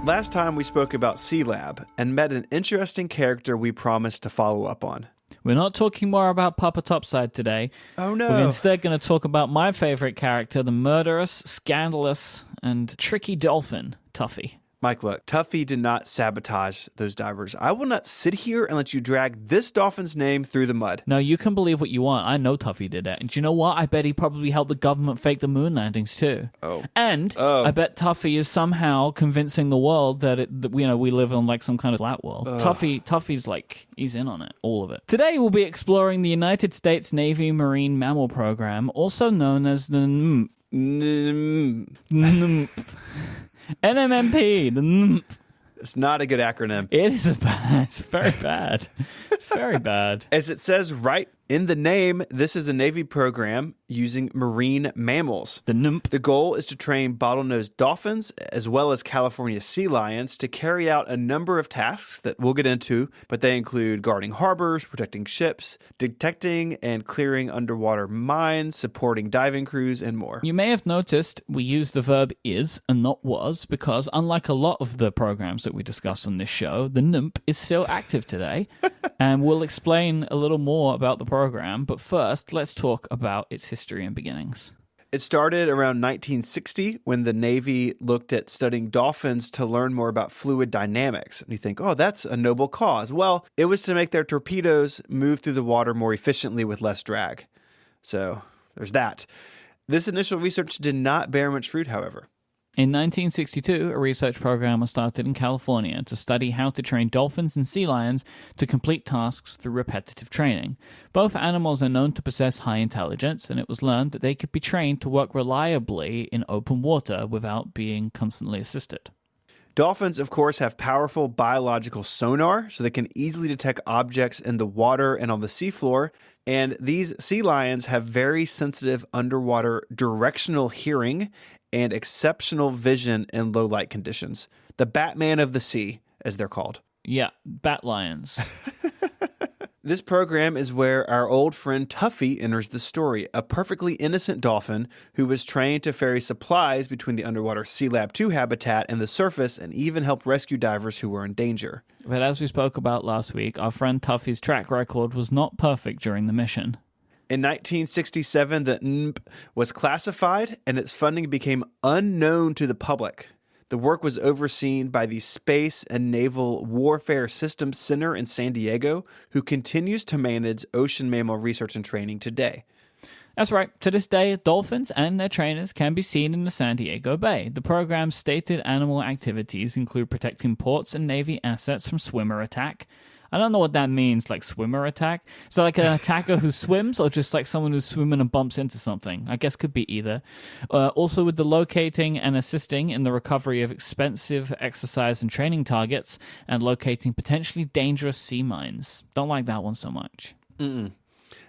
Last time we spoke about Sea Lab and met an interesting character we promised to follow up on. We're not talking more about Papa Topside today. Oh no. We're instead going to talk about my favorite character, the murderous, scandalous, and tricky dolphin, Tuffy. Mike, look, Tuffy did not sabotage those divers. I will not sit here and let you drag this dolphin's name through the mud. No, you can believe what you want. I know Tuffy did it. And do you know what? I bet he probably helped the government fake the moon landings too. Oh. And I bet Tuffy is somehow convincing the world that we live on like some kind of flat world. Tuffy's like, he's in on it, all of it. Today we'll be exploring the United States Navy Marine Mammal Program, also known as the NMMP, the NMP. It's not a good acronym. It is it's very bad. It's very bad. As it says right in the name, this is a Navy program using marine mammals. The NMP. The goal is to train bottlenose dolphins as well as California sea lions to carry out a number of tasks that we'll get into, but they include guarding harbors, protecting ships, detecting and clearing underwater mines, supporting diving crews, and more. You may have noticed we use the verb is and not was because unlike a lot of the programs that we discuss on this show, the NMP is still active today, and we'll explain a little more about the program, but first, let's talk about its history and beginnings. It started around 1960 when the Navy looked at studying dolphins to learn more about fluid dynamics. And you think, oh, that's a noble cause. Well, it was to make their torpedoes move through the water more efficiently with less drag. So there's that. This initial research did not bear much fruit, however. In 1962, a research program was started in California to study how to train dolphins and sea lions to complete tasks through repetitive training. Both animals are known to possess high intelligence, and it was learned that they could be trained to work reliably in open water without being constantly assisted. Dolphins, of course, have powerful biological sonar, so they can easily detect objects in the water and on the seafloor. And these sea lions have very sensitive underwater directional hearing and exceptional vision in low light conditions. The Batman of the sea, as they're called. Yeah, bat lions. This program is where our old friend Tuffy enters the story, a perfectly innocent dolphin who was trained to ferry supplies between the underwater Sea Lab 2 habitat and the surface and even help rescue divers who were in danger. But as we spoke about last week, our friend Tuffy's track record was not perfect during the mission. In 1967, the NMP was classified and its funding became unknown to the public. The work was overseen by the Space and Naval Warfare Systems Center in San Diego, who continues to manage ocean mammal research and training today. That's right. To this day, dolphins and their trainers can be seen in the San Diego Bay. The program's stated animal activities include protecting ports and Navy assets from swimmer attack. I don't know what that means, like swimmer attack. Is that like an attacker who swims or just like someone who's swimming and bumps into something? I guess could be either. Also with the locating and assisting in the recovery of expensive exercise and training targets and locating potentially dangerous sea mines. Don't like that one so much.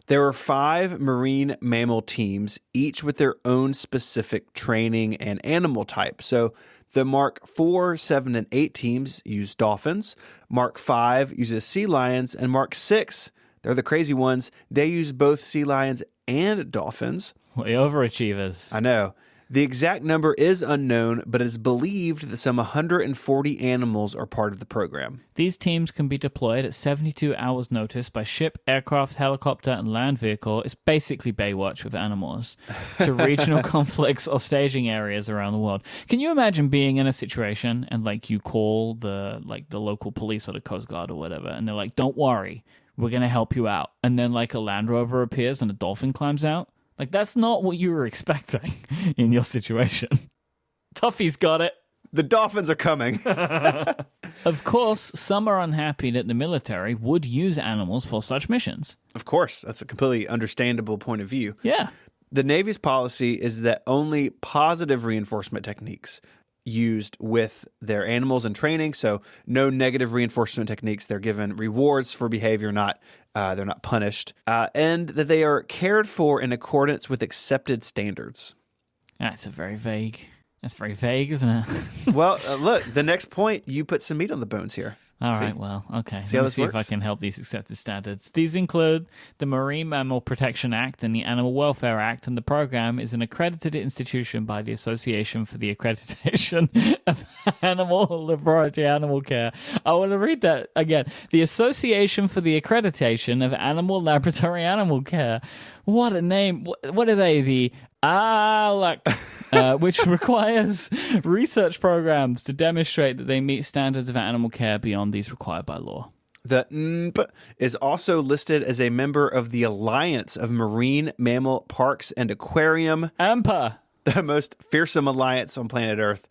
There are 5 marine mammal teams, each with their own specific training and animal type. So the Mark 4, 7, and 8 teams use dolphins. Mark 5 uses sea lions. And Mark 6, they're the crazy ones, they use both sea lions and dolphins. Way overachievers. I know. The exact number is unknown, but it is believed that some 140 animals are part of the program. These teams can be deployed at 72 hours' notice by ship, aircraft, helicopter, and land vehicle. It's basically Baywatch with animals to regional conflicts or staging areas around the world. Can you imagine being in a situation and like you call the local police or the Coast Guard or whatever, and they're like, "Don't worry, we're gonna help you out," and then like a Land Rover appears and a dolphin climbs out? Like, that's not what you were expecting in your situation. Tuffy's got it. The dolphins are coming. Of course, some are unhappy that the military would use animals for such missions. Of course, that's a completely understandable point of view. Yeah. The Navy's policy is that only positive reinforcement techniques used with their animals in training, so no negative reinforcement techniques. They're given rewards for behavior, they're not punished, and that they are cared for in accordance with accepted standards. That's very vague, isn't it? Well, look, the next point, you put some meat on the bones here. All right, well, okay. See how Let me this see if I works? can help these accepted standards. These include the Marine Mammal Protection Act and the Animal Welfare Act, and the program is an accredited institution by the Association for the Accreditation of Animal Laboratory Animal Care. I want to read that again. The Association for the Accreditation of Animal Laboratory Animal Care. What a name. What are they? The ALAC, which requires research programs to demonstrate that they meet standards of animal care beyond these required by law. The NMP is also listed as a member of the Alliance of Marine Mammal Parks and Aquarium, AMPA. the most fearsome alliance on planet Earth,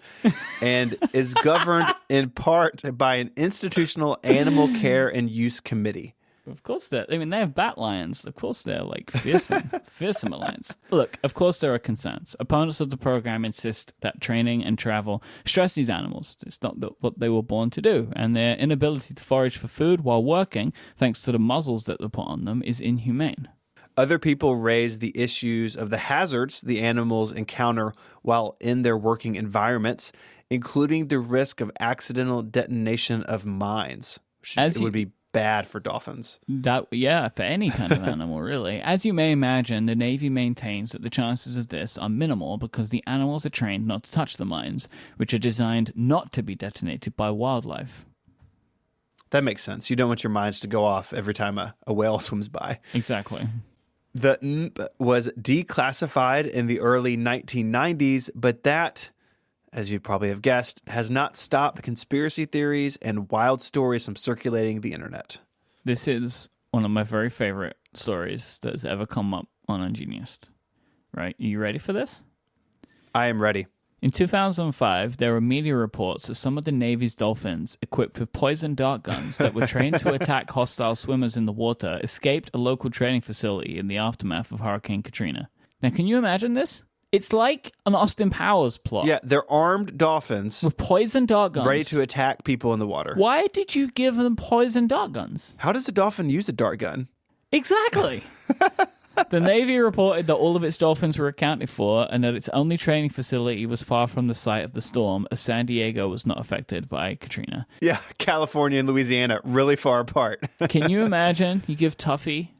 and is governed in part by an institutional animal care and use committee. Of course they have bat lions. Of course they're like fearsome alliance. Look, of course there are concerns. Opponents of the program insist that training and travel stress these animals. It's not what they were born to do, and their inability to forage for food while working, thanks to the muzzles that they put on them, is inhumane. Other people raise the issues of the hazards the animals encounter while in their working environments, including the risk of accidental detonation of mines. It would be bad for dolphins. For any kind of animal, really. As you may imagine, the Navy maintains that the chances of this are minimal because the animals are trained not to touch the mines, which are designed not to be detonated by wildlife. That makes sense. You don't want your mines to go off every time a whale swims by. Exactly. The NMP was declassified in the early 1990s, but that, as you probably have guessed, has not stopped conspiracy theories and wild stories from circulating the internet. This is one of my very favorite stories that has ever come up on Ungenius. Right? Are you ready for this? I am ready. In 2005, there were media reports that some of the Navy's dolphins, equipped with poison dart guns that were trained to attack hostile swimmers in the water, escaped a local training facility in the aftermath of Hurricane Katrina. Now, can you imagine this? It's like an Austin Powers plot. Yeah, they're armed dolphins with poison dart guns. ready to attack people in the water. Why did you give them poison dart guns? How does a dolphin use a dart gun? Exactly. The Navy reported that all of its dolphins were accounted for and that its only training facility was far from the site of the storm, as San Diego was not affected by Katrina. Yeah, California and Louisiana, really far apart. Can you imagine you give Tuffy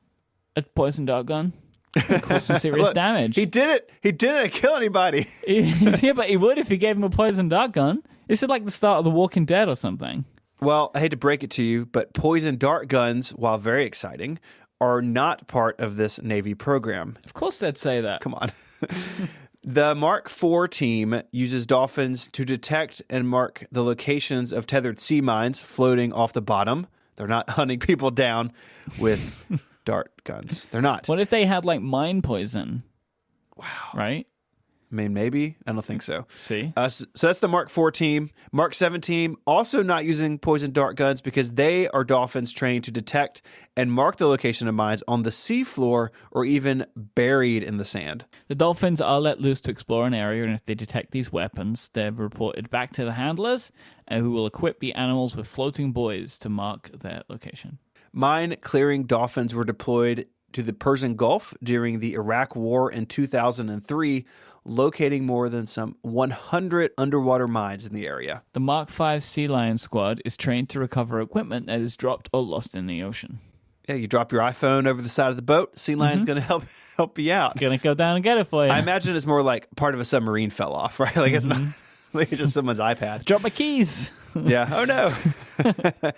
a poison dart gun? It caused some serious Look, damage. He didn't kill anybody. Yeah, but he would if you gave him a poison dart gun. This is like the start of The Walking Dead or something. Well, I hate to break it to you, but poison dart guns, while very exciting, are not part of this Navy program. Of course they'd say that. Come on. The Mark IV team uses dolphins to detect and mark the locations of tethered sea mines floating off the bottom. They're not hunting people down with dart guns. They're not. What if they had like mine poison? Wow. Right? I mean, maybe. I don't think so. See? So that's the Mark IV team. Mark VII team, also not using poison dart guns because they are dolphins trained to detect and mark the location of mines on the seafloor or even buried in the sand. The dolphins are let loose to explore an area, and if they detect these weapons, they're reported back to the handlers, who will equip the animals with floating buoys to mark their location. Mine-clearing dolphins were deployed to the Persian Gulf during the Iraq War in 2003, locating more than some 100 underwater mines in the area. The Mark V Sea Lion Squad is trained to recover equipment that is dropped or lost in the ocean. Yeah, you drop your iPhone over the side of the boat, Sea Lion's going to help you out. Gonna go down and get it for you. I imagine it's more like part of a submarine fell off, right? Like it's not like it's just someone's iPad. Drop my keys. Yeah. Oh no.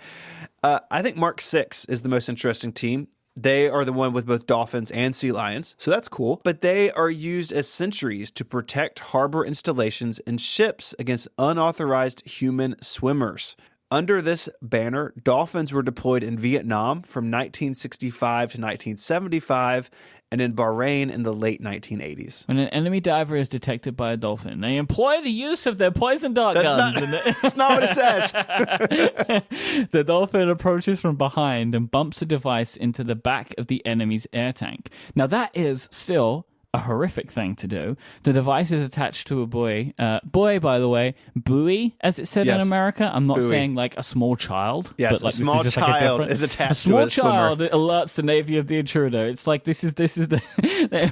I think Mark VI is the most interesting team. They are the one with both dolphins and sea lions, so that's cool. But they are used as sentries to protect harbor installations and ships against unauthorized human swimmers. Under this banner, dolphins were deployed in Vietnam from 1965 to 1975 and in Bahrain in the late 1980s. When an enemy diver is detected by a dolphin, they employ the use of their poison dart guns. That's not what it says. The dolphin approaches from behind and bumps a device into the back of the enemy's air tank. Now that is still a horrific thing to do. The device is attached to a buoy. Buoy, by the way, buoy, as it said in America. I'm not saying like a small child. Yes, but like a small child is attached to a small swimmer. child alerts the Navy of the intruder. It's like this is the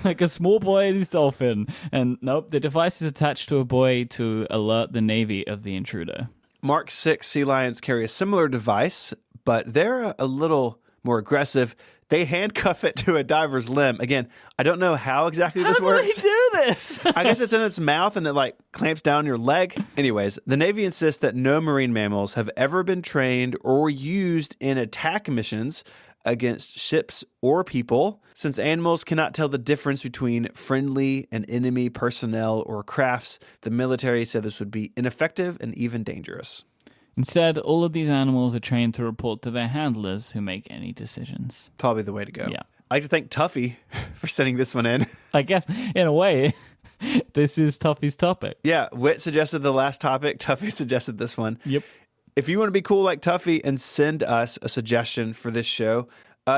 like a small boy and his dolphin. And nope, the device is attached to a buoy to alert the Navy of the intruder. Mark 6 sea lions carry a similar device, but they're a little more aggressive. They handcuff it to a diver's limb. Again, I don't know how exactly this works. How do they do this? I guess it's in its mouth and it like clamps down your leg. Anyways, the Navy insists that no marine mammals have ever been trained or used in attack missions against ships or people. Since animals cannot tell the difference between friendly and enemy personnel or crafts, the military said this would be ineffective and even dangerous. Instead, all of these animals are trained to report to their handlers who make any decisions. Probably the way to go. Yeah. I'd like to thank Tuffy for sending this one in. I guess, in a way, this is Tuffy's topic. Yeah, Whit suggested the last topic. Tuffy suggested this one. Yep. If you want to be cool like Tuffy and send us a suggestion for this show,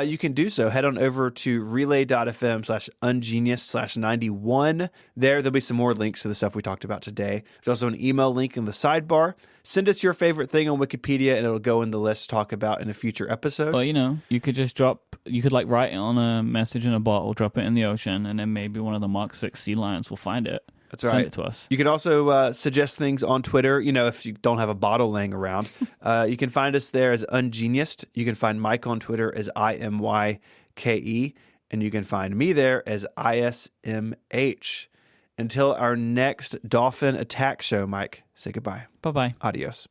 you can do so. Head on over to relay.fm/ungenius/91. There'll be some more links to the stuff we talked about today. There's also an email link in the sidebar. Send us your favorite thing on Wikipedia, and it'll go in the list to talk about in a future episode. Well, you could just write it on a message in a bottle, drop it in the ocean, and then maybe one of the Mark 6 sea lions will find it. That's right. Send it to us. You can also suggest things on Twitter. If you don't have a bottle laying around, you can find us there as Ungeniused. You can find Mike on Twitter as IMYKE, and you can find me there as ISMH. Until our next dolphin attack show, Mike, say goodbye. Bye-bye. Adios.